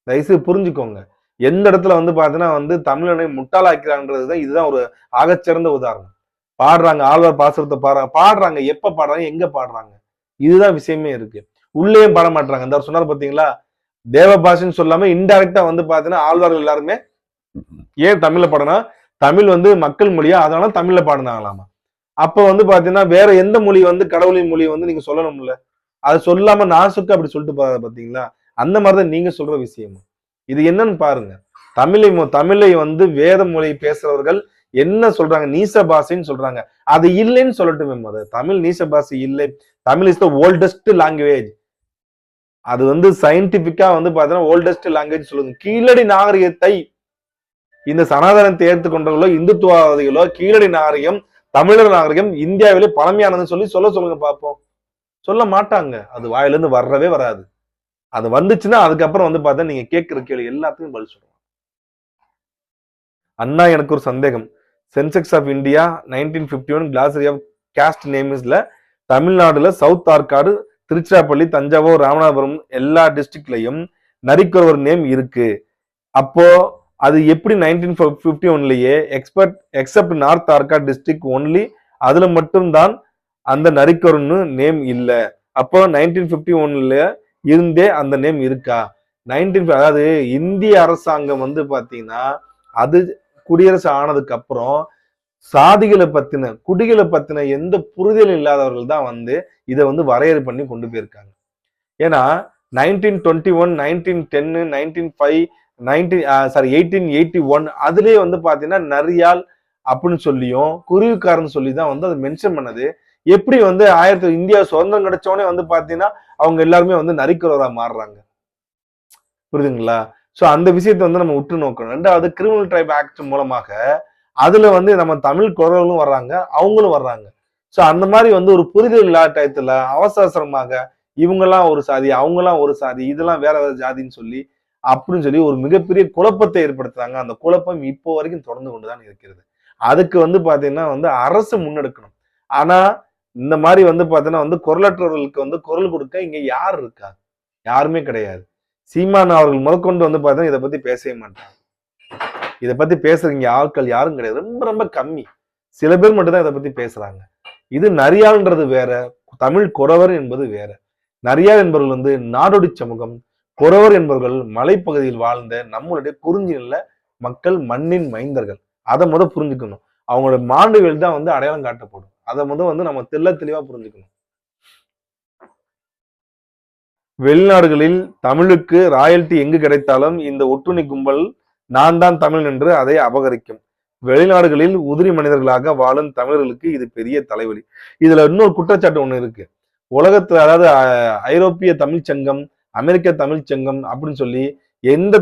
தயவுசெய்து புரிஞ்சுக்கோங்க. எந்த இடத்துல வந்து பாத்தீங்கன்னா வந்து தமிழனை முட்டாளாக்கிறாங்கன்றதுதான் இதுதான் ஒரு ஆகச்சிறந்த உதாரணம். பாடுறாங்க, ஆழ்வார் பாசுரத்தை பாடுறாங்க, எப்ப பாடுறாங்க, எங்க பாடுறாங்க, இதுதான் விஷயமே இருக்கு. உள்ளேயும் பாட மாட்டாங்க. இந்த சொன்னார் பாத்தீங்களா, தேவ பாஷைன்னு சொல்லாம இன்டைரக்டா வந்து பாத்தீங்கன்னா ஆழ்வார்கள் எல்லாருமே ஏன் தமிழ்ல பாடனா, தமிழ் வந்து மக்கள் மொழியா, அதனால தமிழ்ல பாடினாங்களாமா. அப்ப வந்து பாத்தீங்கன்னா வேற எந்த மொழி வந்து கடவுளின் மொழி வந்து நீங்க சொல்லணும்ல, அது சொல்லாம நாசுக்கு அப்படி சொல்லிட்டு பாத்தீங்களா, அந்த மாதிரிதான் நீங்க சொல்ற விஷயம். இது என்னன்னு பாருங்க. தமிழை வந்து வேத மொழி பேசுறவர்கள் என்ன சொல்றாங்க, நீச பாஷைன்னு சொல்றாங்க. அது இல்லைன்னு சொல்லட்டுமே முதல்ல. தமிழ் நீச பாஷை இல்லை. Tamil is the oldest language. அது வந்து சயின்டிபிக்கா வந்து பாத்தீங்கன்னா ஓல்டஸ்ட் லாங்குவேஜ் சொல்லுங்க. கீழடி நாகரிகத்தை இந்த சனாதனத்தை ஏற்றுக்கொண்டவர்களோ இந்துத்துவவாதிகளோ கீழடி நாகரிகம் தமிழர் நாகரிகம் இந்தியாவிலே பழமையானதுன்னு சொல்ல சொல்லுங்க பார்ப்போம். சொல்ல மாட்டாங்க. அது வாயிலிருந்து வரவே வராது. அது வந்துச்சுன்னா அதுக்கப்புறம் வந்து பார்த்தா நீங்க கேட்கிற கேள்வி எல்லாத்துக்கும் பதில் சொல்லுவாங்க. அண்ணா எனக்கு ஒரு சந்தேகம். Census of India 1951 glossary of caste நேம்ஸ்ல தமிழ்நாடுல சவுத் ஆற்காடு, திருச்சிராப்பள்ளி, தஞ்சாவூர், ராமநாதபுரம் எல்லா டிஸ்ட்ரிக்ட்லயும் நரிக்குறவர் நேம் இருக்கு. அப்போ அது எப்படி 1951லயே except north Arcot district only அதுல மட்டும்தான் அந்த நரிக்குறவர்னு நேம் இல்ல. அப்போ 1951ல இருந்தே அந்த நேம் இருக்கா? அதாவது இந்திய அரசாங்கம் வந்து பாத்தீங்கன்னா அது குடியரசு ஆனதுக்கு அப்புறம் சாதிகளை பத்தின குடிகளை பத்தின எந்த புரிதலும் இல்லாதவர்கள் தான் வந்து இதை வந்து வரையறை பண்ணி கொண்டு போயிருக்காங்க. ஏன்னா 1921, 1910, 1905, 1881 அதுலயே வந்து பாத்தீங்கன்னா நரியால் அப்படின்னு சொல்லியும் குருவிக்காரன்னு சொல்லி தான் வந்து அதை மென்ஷன் பண்ணது. எப்படி வந்து இந்தியா சுதந்திரம் கிடைச்சோடனே வந்து பாத்தீங்கன்னா அவங்க எல்லாருமே வந்து நரிக்குறவரா மாறுறாங்க. புரியுதுங்களா? சோ அந்த விஷயத்தை வந்து நம்ம உற்று நோக்கணும். ரெண்டாவது கிரிமினல் ட்ரைப் ஆக்ட் மூலமாக அதுல வந்து நம்ம தமிழ் குறவர்களும் வர்றாங்க, அவங்களும் வர்றாங்க. சோ அந்த மாதிரி வந்து ஒரு புரிதல் இல்லாத டயத்துல அவசரமாக இவங்கெல்லாம் ஒரு சாதி, அவங்கெல்லாம் ஒரு சாதி, இதெல்லாம் வேற வேற ஜாதின்னு சொல்லி அப்படின்னு சொல்லி ஒரு மிகப்பெரிய குழப்பத்தை ஏற்படுத்துறாங்க. அந்த குழப்பம் இப்போ வரைக்கும் தொடர்ந்து கொண்டுதான் இருக்கிறது. அதுக்கு வந்து பாத்தீங்கன்னா வந்து அரசு முன்னெடுக்கணும். ஆனா இந்த மாதிரி வந்து பாத்தீங்கன்னா வந்து குரலற்றவர்களுக்கு வந்து குரல் கொடுக்க இங்க யார் இருக்கா? யாருமே கிடையாது. சீமான் அவர்கள் முதற்கொண்டு வந்து பாத்தீங்கன்னா இதை பத்தி பேசவே மாட்டாங்க. இதை பத்தி பேசுறீங்க ஆட்கள் யாரும் கிடையாது. ரொம்ப ரொம்ப கம்மி. சில பேர் மட்டும்தான் இதை பத்தி பேசுறாங்க. இது நரியாள்ன்றது வேற, தமிழ் குறவர் என்பது வேற. நரியாள் என்பவர்கள் வந்து நாடோடி சமூகம், குறவர் என்பவர்கள் மலைப்பகுதியில் வாழ்ந்த நம்மளுடைய குறிஞ்சி நில மக்கள், மண்ணின் மைந்தர்கள். அதை புரிஞ்சுக்கணும். அவங்களோட மாண்டுகள் தான் வந்து அடையாளம் காட்டப்படும். அதை வந்து நம்ம தெளிவா புரிஞ்சுக்கணும். வெளிநாடுகளில் தமிழுக்கு ராயல்டி எங்கு கிடைத்தாலும் இந்த ஒட்டுணி கும்பல் நான் தான் தமிழ் என்று அதை அபகரிக்கும். வெளிநாடுகளில் உதிரி மனிதர்களாக வாழும் தமிழர்களுக்கு இது பெரிய தலைவலி. இதுல இன்னொரு குற்றச்சாட்டு ஒண்ணு இருக்கு. உலகத்துல அதாவது ஐரோப்பிய தமிழ்ச்சங்கம், அமெரிக்க தமிழ்ச்சங்கம் அப்படின்னு சொல்லி எந்த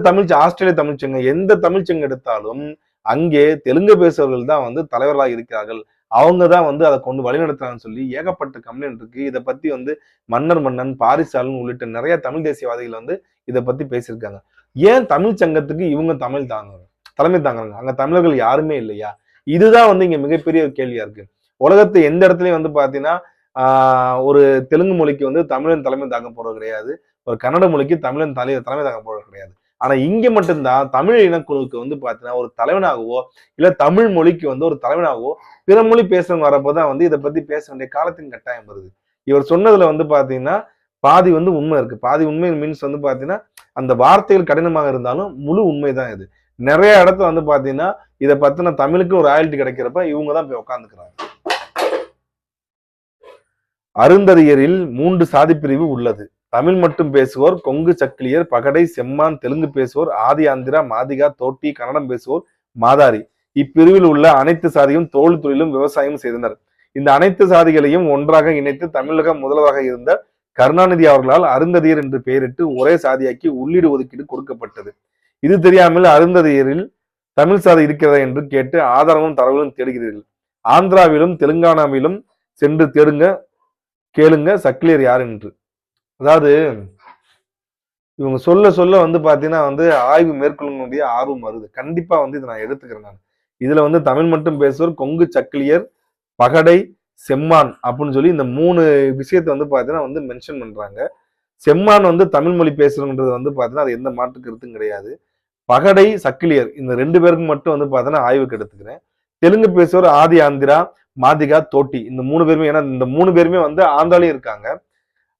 ஆஸ்திரேலிய தமிழ்ச்சங்கம் எந்த தமிழ்ச்சங்கம் எடுத்தாலும் அங்கே தெலுங்கு பேசுபவர்கள் தான் வந்து தலைவர்களாக இருக்கிறார்கள். அவங்க தான் வந்து அதை கொண்டு வழிநடத்துறாங்கன்னு சொல்லி ஏகப்பட்ட கம்ப்ளைண்ட் இருக்கு. இதை பத்தி வந்து மன்னன் பாரிசாலன் உள்ளிட்ட நிறைய தமிழ் தேசியவாதிகள் வந்து இதை பத்தி பேசியிருக்காங்க. ஏன் தமிழ் சங்கத்துக்கு இவங்க தலைமை தாங்குறாங்க? அங்க தமிழர்கள் யாருமே இல்லையா? இதுதான் வந்து இங்க மிகப்பெரிய ஒரு கேள்வியா இருக்கு. உலகத்தை எந்த இடத்துலயும் வந்து பாத்தீங்கன்னா ஒரு தெலுங்கு மொழிக்கு வந்து தமிழன் தலைமை தாங்க போறது கிடையாது. ஒரு கன்னட மொழிக்கு தமிழன் தலைமை தாங்க போறது கிடையாது. ஆனா இங்க மட்டும்தான் தமிழ் இனக்குழுவுக்கு வந்து பாத்தீங்கன்னா ஒரு தலைவனாகவோ இல்ல தமிழ் மொழிக்கு வந்து ஒரு தலைவனாகவோ பிற மொழி பேசுறவங்க வரப்போதான் வந்து இதை பத்தி பேச வேண்டிய காலத்தின் கட்டாயம் வருது. இவர் சொன்னதுல வந்து பாத்தீங்கன்னா பாதி வந்து உண்மை இருக்கு. பாதி உண்மை மீன்ஸ் வந்து பாத்தீங்கன்னா அந்த வார்த்தைகள் கடினமாக இருந்தாலும் முழு உண்மைதான் இது. நிறைய இடத்துல வந்து பாத்தீங்கன்னா இதை பத்தின தமிழுக்கு ஒரு ராயல்டி கிடைக்கிறப்ப இவங்க தான் போய் உட்காந்துக்கிறாங்க. அருந்ததியரில் 3 சாதி பிரிவு உள்ளது. தமிழ் மட்டும் பேசுவோர், கொங்கு சக்கிலியர், பகடை, செம்மான், தெலுங்கு பேசுவோர், ஆதி ஆந்திரா, மாதிகா, தோட்டி, கன்னடம் பேசுவோர், மாதாரி. இப்பிரிவில் உள்ள அனைத்து சாதியும் தோல் தொழிலும் விவசாயம் செய்தனர். இந்த அனைத்து சாதிகளையும் ஒன்றாக இணைத்து தமிழக முதல்வராக இருந்த கருணாநிதி அவர்களால் அருந்ததியர் என்று பெயரிட்டு ஒரே சாதியாக்கி உள்ளீடு ஒதுக்கீடு கொடுக்கப்பட்டது. இது தெரியாமல் அருந்ததியரில் தமிழ் சாதி இருக்கிறதா என்று கேட்டு ஆதாரமும் தரவுகளும் தேடுகிறீர்கள். ஆந்திராவிலும் தெலுங்கானாவிலும் சென்று கேளுங்க சக்கிலியர் யார் என்று. அதாவது இவங்க சொல்ல வந்து பாத்தீங்கன்னா வந்து ஆய்வு மேற்கொள்ளக்கூடிய ஆர்வம் வருது. கண்டிப்பா வந்து இதை நான் எடுத்துக்கிறேன். நான் இதுல வந்து தமிழ் மட்டும் பேசுவோர், கொங்கு சக்கிலியர், பகடை, செம்மான் அப்படின்னு சொல்லி இந்த 3 விஷயத்த வந்து பாத்தீங்கன்னா வந்து மென்ஷன் பண்றாங்க. செம்மான் வந்து தமிழ் மொழி பேசுறதுன்றது வந்து பாத்தீங்கன்னா அது எந்த மாற்று கருத்தும் கிடையாது. பகடை, சக்கிலியர் இந்த 2 பேருக்கும் மட்டும் வந்து பாத்தீங்கன்னா ஆய்வுக்கு எடுத்துக்கிறேன். தெலுங்கு பேசுவோர் ஆதி ஆந்திரா, மாதிகா, தோட்டி இந்த 3 பேருமே, ஏன்னா இந்த 3 பேருமே வந்து ஆந்திராலையும் இருக்காங்க.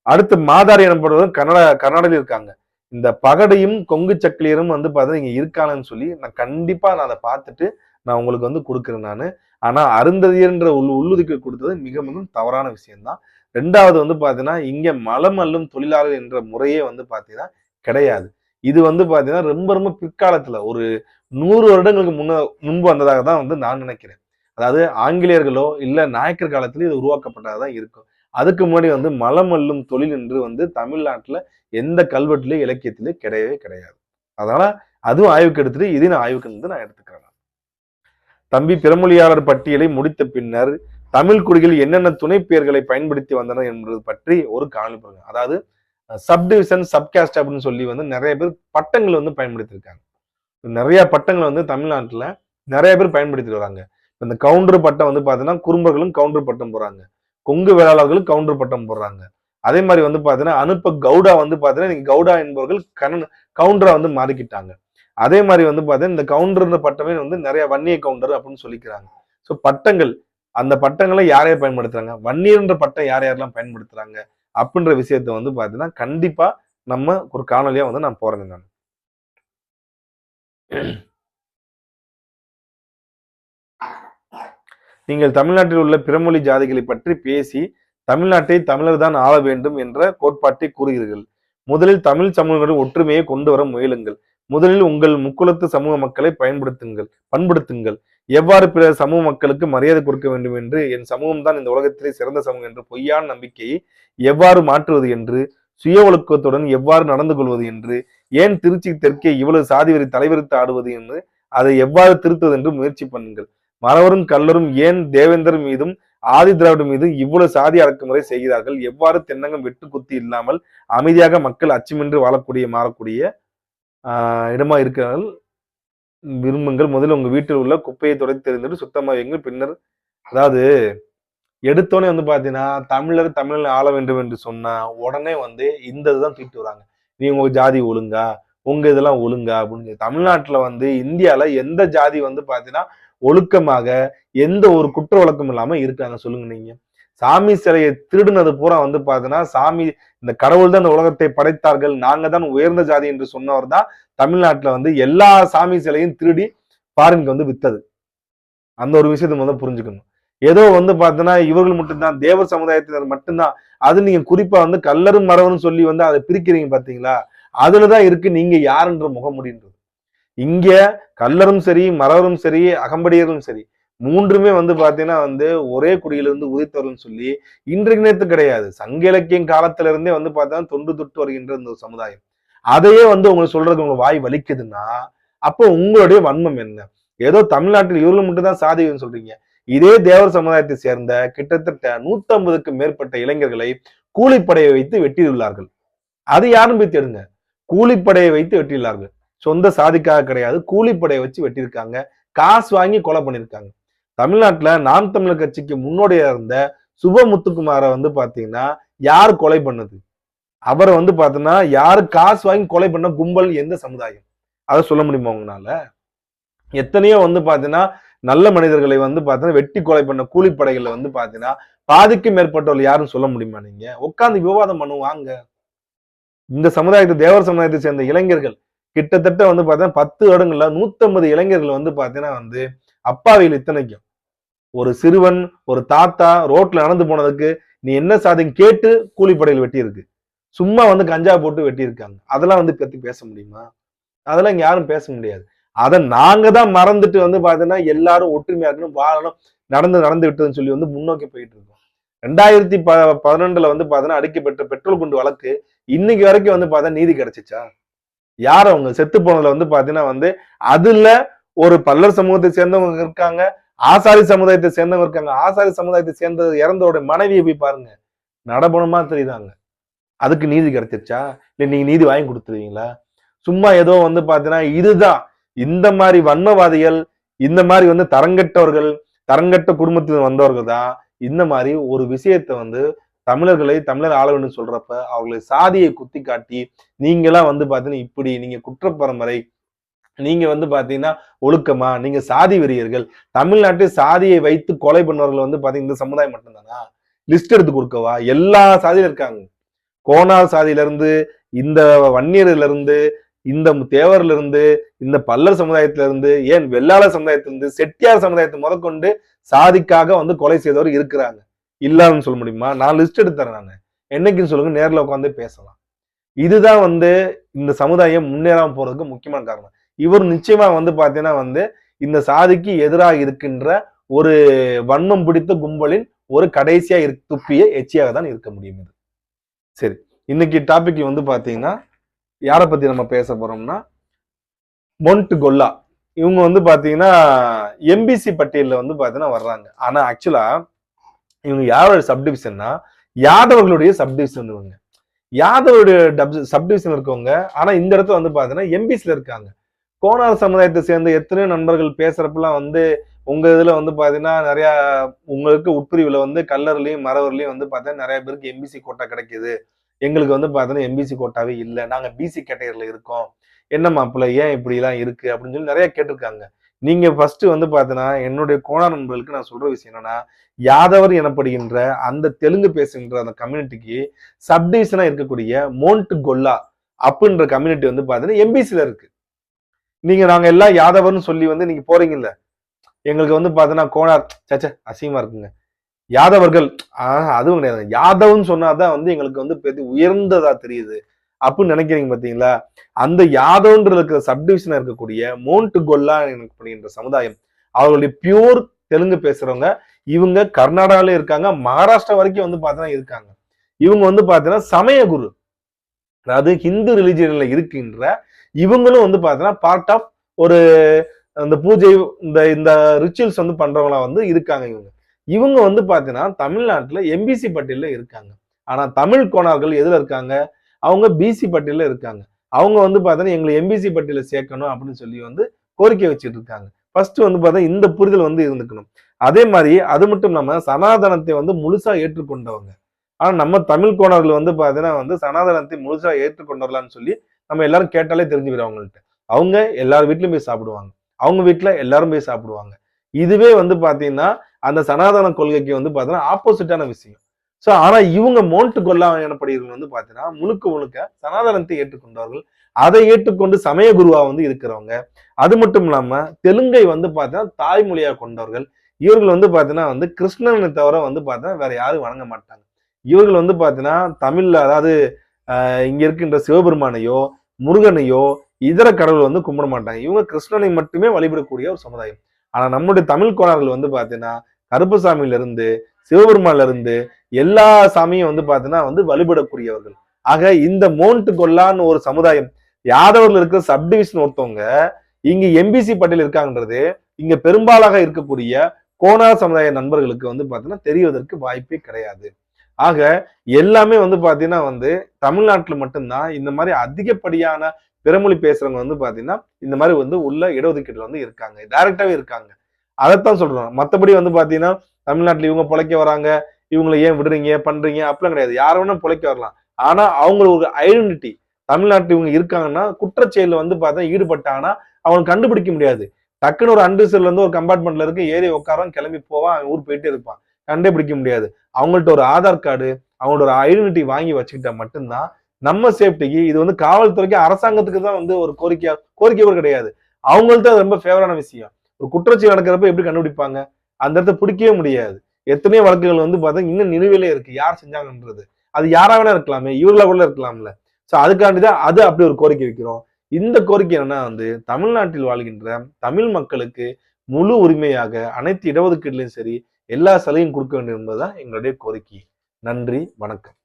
அடுத்து மாதாரி எனப்படுவது கர்நாடகாவில் இருக்காங்க. இந்த பகடையும் கொங்கு சக்கிலியரும் வந்து பாத்தீங்கன்னா இங்க இருக்காங்கன்னு சொல்லி நான் கண்டிப்பா நான் அதை பார்த்துட்டு நான் உங்களுக்கு வந்து கொடுக்குறேன் நானு. ஆனா அருந்ததியர்ன்ற உள்ளுதுக்கீடு கொடுத்தது மிக மிகவும் தவறான விஷயம்தான். 2வது வந்து பாத்தீங்கன்னா இங்க மலம் அள்ளும் தொழிலாளர் என்ற முறையே வந்து பாத்தீங்கன்னா கிடையாது. இது வந்து பாத்தீங்கன்னா ரொம்ப ரொம்ப பிற்காலத்துல ஒரு 100 வருடங்களுக்கு முன்பு வந்ததாக தான் வந்து நான் நினைக்கிறேன். அதாவது ஆங்கிலேயர்களோ இல்ல நாயக்கர் காலத்துல இது உருவாக்கப்பட்டதான் இருக்கும். அதுக்கு முன்னாடி வந்து மலம் அள்ளும் தொழில் என்று வந்து தமிழ்நாட்டுல எந்த கல்வெட்டுலயும் இலக்கியத்திலயும் கிடையவே கிடையாது. அதனால அதுவும் ஆய்வுக்கு எடுத்துட்டு இதையும் நான் ஆய்வுக்கு வந்து நான் எடுத்துக்கிறேன். தம்பி பிறமொழியாளர் பட்டியலை முடித்த பின்னர் தமிழ் குடிகள் என்னென்ன துணை பெயர்களை பயன்படுத்தி வந்தனர் என்பது பற்றி ஒரு காணொலி பாருங்க. அதாவது சப்டிவிஷன், சப்காஸ்ட் அப்படின்னு சொல்லி வந்து நிறைய பேர் பட்டங்கள் வந்து பயன்படுத்தி இருக்காங்க. நிறைய பட்டங்களை வந்து தமிழ்நாட்டுல நிறைய பேர் பயன்படுத்தி வராங்க. இந்த கவுண்டர் பட்டம் வந்து பாத்தீங்கன்னா குறும்பர்களும் கவுண்டர் பட்டம் போடுறாங்க. கொங்கு வேளாளர்களும் கவுண்டர் பட்டம் போடுறாங்க. அதே மாதிரி வந்து பாத்தீங்கன்னா அனுப்ப கவுடா வந்து பாத்தீங்கன்னா நீங்க கவுடா என்பவர்கள் கவுண்டரா வந்து மாறிக்கிட்டாங்க. அதே மாதிரி வந்து பாத்தீங்கன்னா இந்த கவுண்டர் பட்டமே வந்து நிறைய வன்னிய கவுண்டர் அப்படின்னு சொல்லிக்கிறாங்க. சோ பட்டங்கள், அந்த பட்டங்களை யார் யார் பயன்படுத்துறாங்க, வன்னியர்ன்ற பட்டம் யார் யாரெல்லாம் பயன்படுத்துறாங்க அப்படின்ற விஷயத்த வந்து பாத்தீங்கன்னா கண்டிப்பா நம்ம ஒரு காணொலியா வந்து நான் போறேங்க நான். நீங்கள் தமிழ்நாட்டில் உள்ள பிறமொழி ஜாதிகளை பற்றி பேசி தமிழ்நாட்டை தமிழர் தான் ஆள வேண்டும் என்ற கோட்பாட்டை கூறுகிறீர்கள். முதலில் தமிழ் சமூகங்களின் ஒற்றுமையை கொண்டு வர முயலுங்கள். முதலில் உங்கள் முக்குலத்து சமூக மக்களை பண்படுத்துங்கள். எவ்வாறு பிற சமூக மக்களுக்கு மரியாதை கொடுக்க வேண்டும் என்று, என் சமூகம் தான் இந்த உலகத்திலே சிறந்த சமூகம் என்று பொய்யான நம்பிக்கையை எவ்வாறு மாற்றுவது என்று, சுய ஒழுக்கத்துடன் எவ்வாறு நடந்து கொள்வது என்று, ஏன் திருச்சி தெற்கே இவ்வளவு சாதி வரி தலைவரித்து ஆடுவது என்று, அதை எவ்வாறு திருத்துவது என்று முயற்சி பண்ணுங்கள். மறவரும் கல்லரும் ஏன் தேவேந்தர் மீதும் ஆதி திராவிட மீது இவ்வளவு சாதி அடக்குமுறை செய்கிறார்கள்? எவ்வாறு தென்னங்கம் வெட்டு குத்தி இல்லாமல் அமைதியாக மக்கள் அச்சமின்றி மாறக்கூடிய இடமா இருக்கிறார்கள் விரும்புங்கள். முதல்ல உங்க வீட்டில் உள்ள குப்பையை துடைத்து தெரிந்துட்டு சுத்தமா வைங்கள். பின்னர், அதாவது எடுத்தோடனே வந்து பாத்தீங்கன்னா தமிழர் ஆள வேண்டும் என்று சொன்னா உடனே வந்து இந்த இதுதான் தூக்கிட்டு வராங்க. நீ உங்க ஜாதி ஒழுங்கா, உங்க இதெல்லாம் ஒழுங்கா அப்படின்னு. தமிழ்நாட்டுல வந்து இந்தியால எந்த ஜாதி வந்து பாத்தீங்கன்னா ஒழுக்கமாக எந்த ஒரு குற்ற வழக்கம் இல்லாம இருக்காங்க சொல்லுங்க நீங்க? சாமி சிலையை திருடுனது பூரா வந்து பாத்தீங்கன்னா சாமி, இந்த கடவுள் தான் இந்த உலகத்தை படைத்தார்கள், நாங்க தான் உயர்ந்த ஜாதி என்று சொன்னவர் தான் தமிழ்நாட்டுல வந்து எல்லா சாமி சிலையும் திருடி ஃபாரினுக்கு வந்து வித்தது. அந்த ஒரு விஷயத்த முதல்ல புரிஞ்சுக்கணும். ஏதோ வந்து பாத்தீங்கன்னா இவர்கள் மட்டும்தான், தேவர் சமுதாயத்தினர் மட்டும்தான், அது நீங்க குறிப்பா வந்து கல்லரும் மரவரும் சொல்லி வந்து அதை பிரிக்கிறீங்க பாத்தீங்களா? அதுலதான் இருக்கு நீங்க யாருன்ற முகமுடின்றது. இங்க கல்லரும் சரி, மறவரும் சரி, அகம்படியர்களும் சரி, 3மே வந்து பாத்தீங்கன்னா வந்து ஒரே குடியிலிருந்து உதித்தவர்கள் சொல்லி இன்றைக்கு நேரத்து கிடையாது, சங்க இலக்கியம் காலத்துல இருந்தே வந்து பாத்தீங்கன்னா தொன்று தொட்டு வருகின்ற இந்த சமுதாயம். அதையே வந்து உங்களுக்கு சொல்றது உங்க வாய் வலிக்குதுன்னா அப்போ உங்களுடைய வன்மம் என்ன? ஏதோ தமிழ்நாட்டில் இவர்கள் மட்டும் தான் சாதின்னு சொல்றீங்க. இதே தேவர் சமுதாயத்தை சேர்ந்த கிட்டத்தட்ட 150க்கும் மேற்பட்ட இளைஞர்களை கூலிப்படையை வைத்து வெட்டியுள்ளார்கள். அது யாரும் போய் தேடுங்க. கூலிப்படையை வைத்து வெட்டியுள்ளார்கள். சொந்த சாதிக்காக கிடையாது, கூலிப்படையை வச்சு வெட்டியிருக்காங்க. காசு வாங்கி கொலை பண்ணியிருக்காங்க. தமிழ்நாட்டுல நாம் தமிழர் கட்சிக்கு முன்னோடியா இருந்த சுபமுத்துக்குமாரை பாத்தீங்கன்னா யாரு கொலை பண்ணது? அவரை பாத்தீங்கன்னா யாரு காசு வாங்கி கொலை பண்ண கும்பல் எந்த சமுதாயம்? அதை சொல்ல முடியுமா உங்களால? எத்தனையோ பாத்தீங்கன்னா நல்ல மனிதர்களை பாத்தீங்கன்னா வெட்டி கொலை பண்ண கூலிப்படைகள்ல பாத்தீங்கன்னா பாதிக்கும் மேற்பட்டவர்கள் யாரும் சொல்ல முடியுமா? நீங்க உட்கார்ந்து விவாதம் பண்ணுவாங்க. இந்த சமுதாயத்தை தேவர் சமுதாயத்தை சேர்ந்த இளைஞர்கள் கிட்டத்தட்ட பாத்தீங்கன்னா 10 வருடங்கள்ல 150 இளைஞர்கள் பாத்தீங்கன்னா அப்பாவியில் இத்தனைக்கும் ஒரு சிறுவன் ஒரு தாத்தா ரோட்ல நடந்து போனதுக்கு நீ என்ன சாதின்னு கேட்டு கூலிப்படையில் வெட்டி இருக்கு. சும்மா கஞ்சா போட்டு வெட்டி இருக்காங்க. அதெல்லாம் பத்தி பேச முடியுமா? அதெல்லாம் இங்க யாரும் பேச முடியாது. அதை நாங்க தான் மறந்துட்டு பாத்தீங்கன்னா எல்லாரும் ஒற்றுமையா இருக்கணும், வாழணும், நடந்து விட்டதுன்னு சொல்லி முன்னோக்கி போயிட்டு இருக்கோம். 2012ல பாத்தீங்கன்னா அடிக்கப்பட்ட பெட்ரோல் குண்டு வழக்கு இன்னைக்கு வரைக்கும் பார்த்தா நீதி கிடைச்சிச்சா? யார் அவங்க செத்து போனதுல பாத்தீங்கன்னா அதுல ஒரு பல்லர் சமூகத்தை சேர்ந்தவங்க இருக்காங்க, ஆசாரி சமுதாயத்தை சேர்ந்தவங்க இருக்காங்க. ஆசாரி சமுதாயத்தை சேர்ந்த இறந்தோட மனைவியை போய் பாருங்க, நடபணமா தெரியுதாங்க. அதுக்கு நீதி கிடைச்சிருச்சா? இல்ல நீங்க நீதி வாங்கி கொடுத்துருவீங்களா? சும்மா ஏதோ பாத்தீங்கன்னா இதுதான் இந்த மாதிரி வன்மவாதிகள், இந்த மாதிரி தரங்கட்டவர்கள், தரங்கட்ட குடும்பத்தில் வந்தவர்கள் தான் இந்த மாதிரி ஒரு விஷயத்தை தமிழர்களை தமிழர் ஆளவன்னு சொல்றப்ப அவர்களை சாதியை குத்தி காட்டி நீங்களாம் பாத்தீங்கன்னா இப்படி நீங்க குற்ற பரம்பரை, நீங்க பாத்தீங்கன்னா ஒழுக்கமா, நீங்க சாதி வெறியர்கள், தமிழ்நாட்டில் சாதியை வைத்து கொலை பண்ணவர்கள் பாத்தீங்கன்னா இந்த சமுதாயம் மட்டும்தானா? லிஸ்ட் எடுத்து கொடுக்கவா? எல்லா சாதியில இருக்காங்க. கோனார் சாதியில இருந்து, இந்த வன்னியர்ல இருந்து, இந்த தேவர்ல இருந்து, இந்த பல்லர் சமுதாயத்தில இருந்து, ஏன் வெள்ளாளர் சமுதாயத்திலிருந்து, செட்டியார் சமுதாயத்தை முதற்கொண்டு சாதிக்காக கொலை செய்தவர் இருக்கிறாங்க. இல்லான்னு சொல்ல முடியுமா? நான் லிஸ்ட் எடுத்துறேன். நான் என்னைக்குன்னு சொல்லுங்க, நேர்ல உட்காந்து பேசலாம். இதுதான் இந்த சமுதாயம் முன்னேறாம போறதுக்கு முக்கியமான காரணம். இவர் நிச்சயமா பாத்தீங்கன்னா இந்த சாதிக்கு எதிராக இருக்கின்ற ஒரு வன்மம் பிடித்த கும்பலின் ஒரு கடைசியா துப்பிய எச்சியாக தான் இருக்க முடியும். இது சரி. இன்னைக்கு டாபிக் பாத்தீங்கன்னா யாரை பத்தி நம்ம பேச போறோம்னா மொண்ட் கொல்லா. இவங்க பாத்தீங்கன்னா எம்பிசி பட்டியல்ல பாத்தீங்கன்னா வர்றாங்க. ஆனா ஆக்சுவலா இவங்க யாரோட சப்டிவிஷன்னா யாதவர்களுடைய சப்டிவிஷன். இவங்க யாதவருடைய சப்டிவிஷன் இருக்கவங்க. ஆனா இந்த இடத்துல பாத்தீங்கன்னா எம்பிசில இருக்காங்க. கோனார் சமுதாயத்தை சேர்ந்த எத்தனையோ நண்பர்கள் பேசுறப்பெல்லாம் உங்க இதுல பாத்தீங்கன்னா நிறைய உங்களுக்கு உட்பிரிவுல கல்லர்லயும் மறவர்லயும் பாத்தீங்கன்னா நிறைய பேருக்கு எம்பிசி கோட்டா கிடைக்குது. எங்களுக்கு பாத்தீங்கன்னா எம்பிசி கோட்டாவே இல்லை, நாங்க பிசி கேட்டகரியில இருக்கோம், என்ன மாப்பிள்ள ஏன் இப்படி எல்லாம் இருக்கு அப்படின்னு சொல்லி நிறைய கேட்டிருக்காங்க. நீங்க ஃபர்ஸ்ட் பாத்தீங்கன்னா என்னுடைய கோனார் நண்பர்களுக்கு நான் சொல்ற விஷயம் என்னன்னா, யாதவர் எனப்படுகின்ற அந்த தெலுங்கு பேசுகின்ற அந்த கம்யூனிட்டிக்கு சப்டிவிஷனா இருக்கக்கூடிய மோண்ட் கொல்லா அப்படின்ற கம்யூனிட்டி பாத்தீங்கன்னா எம்பிசில இருக்கு. நீங்க நாங்க எல்லாம் யாதவர்னு சொல்லி நீங்க போறீங்கல்ல, எங்களுக்கு பாத்தீங்கன்னா கோனார் சச்ச அசிங்கமா இருக்குங்க, யாதவர்கள் அதுவும் கிடையாது, யாதவ்னு சொன்னாதான் எங்களுக்கு உயர்ந்ததா தெரியுது அப்படின்னு நினைக்கிறீங்க பாத்தீங்களா? அந்த யாதவ்ன்ற இருக்கிற சப்டிவிஷனா இருக்கக்கூடிய மோண்ட் கொல்லா எனப்படுகின்ற சமுதாயம் அவர்களுடைய பியூர் தெலுங்கு பேசுறவங்க. இவங்க கர்நாடகால இருக்காங்க, மகாராஷ்டிரா வரைக்கும் பாத்தீங்கன்னா இருக்காங்க. இவங்க பாத்தீங்கன்னா சமய குரு, அதாவது ஹிந்து ரிலிஜியன்ல இருக்கின்ற இவங்களும் பாத்தீங்கன்னா பார்ட் ஆஃப் ஒரு அந்த பூஜை இந்த ரிச்சுவல்ஸ் பண்றவங்களா இருக்காங்க. இவங்க பாத்தீங்கன்னா தமிழ்நாட்டுல எம்பிசி பட்டியல இருக்காங்க. ஆனா தமிழ் கோணார்கள் எதுல இருக்காங்க? அவங்க பிசி பட்டியல இருக்காங்க. அவங்க பாத்தீங்கன்னா எங்களை எம்பிசி பட்டியல சேர்க்கணும் அப்படின்னு சொல்லி கோரிக்கை வச்சுட்டு இருக்காங்க. ஃபர்ஸ்ட் பாத்தீங்கன்னா இந்த புரிதல் இருந்துக்கணும். அதே மாதிரி அது மட்டும் இல்லாம சனாதனத்தை முழுசா ஏற்றுக்கொண்டவங்க. ஆனா நம்ம தமிழ் கோணர்கள் பாத்தீங்கன்னா சனாதனத்தை முழுசா ஏற்றுக்கொண்டவர்களான்னு சொல்லி நம்ம எல்லாரும் கேட்டாலே தெரிஞ்சுக்கிறோம். அவங்கள்ட்ட அவங்க எல்லார் வீட்லயும் போய் சாப்பிடுவாங்க, அவங்க வீட்டுல எல்லாரும் போய் சாப்பிடுவாங்க. இதுவே பாத்தீங்கன்னா அந்த சனாதன கொள்கைக்கு பாத்தீங்கன்னா ஆப்போசிட்டான விஷயம். சோ ஆனா இவங்க மோண்ட் கொல்லா எனப்படுகிறவங்க பாத்தீங்கன்னா முழுக்க சனாதனத்தை ஏற்றுக்கொண்டவர்கள், அதை ஏற்றுக்கொண்டு சமய குருவா இருக்கிறவங்க. அது மட்டும் இல்லாம தெலுங்கை பாத்தீங்கன்னா தாய்மொழியா கொண்டவர்கள். இவர்கள் பாத்தீங்கன்னா கிருஷ்ணனை தவிர பாத்தீங்கன்னா வேற யாரும் வணங்க மாட்டாங்க. இவர்கள் பாத்தீங்கன்னா தமிழ்ல, அதாவது இங்க இருக்கின்ற சிவபெருமானையோ முருகனையோ இதர கடவுள் கும்பிட மாட்டாங்க. இவங்க கிருஷ்ணனை மட்டுமே வழிபடக்கூடிய ஒரு சமுதாயம். ஆனா நம்முடைய தமிழ் கோணர்கள் பாத்தீங்கன்னா கருப்பசாமியில இருந்து சிவபெருமான்ல இருந்து எல்லா சாமியும் பாத்தீங்கன்னா வழிபடக்கூடியவர்கள். ஆக இந்த மோண்ட் கொல்லான்னு ஒரு சமுதாயம் யாதவர்கள் இருக்கிற சப்டிவிஷன் ஒருத்தவங்க இங்க எம்பிசி பட்டியல் இருக்காங்கன்றது இங்க பெரும்பாலாக இருக்கக்கூடிய கோனார் சமுதாய நண்பர்களுக்கு வந்து பாத்தீங்கன்னா தெரிவதற்கு வாய்ப்பே கிடையாது. ஆக எல்லாமே வந்து பாத்தீங்கன்னா வந்து தமிழ்நாட்டுல மட்டும்தான் இந்த மாதிரி அதிகப்படியான பிறமொழி பேசுறவங்க வந்து பாத்தீங்கன்னா இந்த மாதிரி வந்து உள்ள இடஒதுக்கீடுல வந்து இருக்காங்க, டைரக்டாவே இருக்காங்க. அதைத்தான் சொல்றோம். மத்தபடி வந்து பாத்தீங்கன்னா தமிழ்நாட்டுல இவங்க பிழைக்க வராங்க, இவங்களை ஏன் விடுறீங்க பண்றீங்க அப்படிலாம் கிடையாது. யார வேணா பிழைக்க வரலாம். ஆனா அவங்க ஒரு ஐடென்டிட்டி, தமிழ்நாட்டுல இவங்க இருக்காங்கன்னா குற்றச்செயல வந்து பார்த்தா ஈடுபட்டாங்கன்னா அவன் கண்டுபிடிக்க முடியாது. டக்குன்னு ஒரு அன்ரிசர்வ்ல இருந்து ஒரு கம்பார்ட்மெண்ட்ல இருக்கு, ஏறி உட்காரான், கிளம்பி போவான், அவன் ஊர் போயிட்டே இருப்பான். கண்டுபிடிக்க முடியாது. அவங்கள்ட்ட ஒரு ஆதார் கார்டு, அவங்களோட ஒரு ஐடென்டிட்டி வாங்கி வச்சுக்கிட்டா மட்டும்தான் நம்ம சேஃப்டிக்கு. இது வந்து காவல்துறைக்கு, அரசாங்கத்துக்கு தான் வந்து ஒரு கோரிக்கை கூட கிடையாது. அவங்கள்ட்ட ரொம்ப ஃபேவரான விஷயம். ஒரு குற்றச்செயல் நடக்கிறப்ப எப்படி கண்டுபிடிப்பாங்க? அந்த இடத்த பிடிக்கவே முடியாது. எத்தனையோ வழக்குகள் வந்து பார்த்தா இன்னும் நிலுவையிலே இருக்கு. யார் செஞ்சாங்கன்றது. அது யாரா வேணா இருக்கலாமே, இவர்களா கூட இருக்கலாம்ல. சோ அதுக்காண்டிதான் அது அப்படி ஒரு கோரிக்கை வைக்கிறோம். இந்த கோரிக்கை என்னன்னா வந்து தமிழ்நாட்டில் வாழ்கின்ற தமிழ் மக்களுக்கு முழு உரிமையாக அனைத்து இடஒதுக்கீடுலையும் சரி எல்லா சலுகையும் கொடுக்க வேண்டும் என்பதுதான் எங்களுடைய கோரிக்கை. நன்றி, வணக்கம்.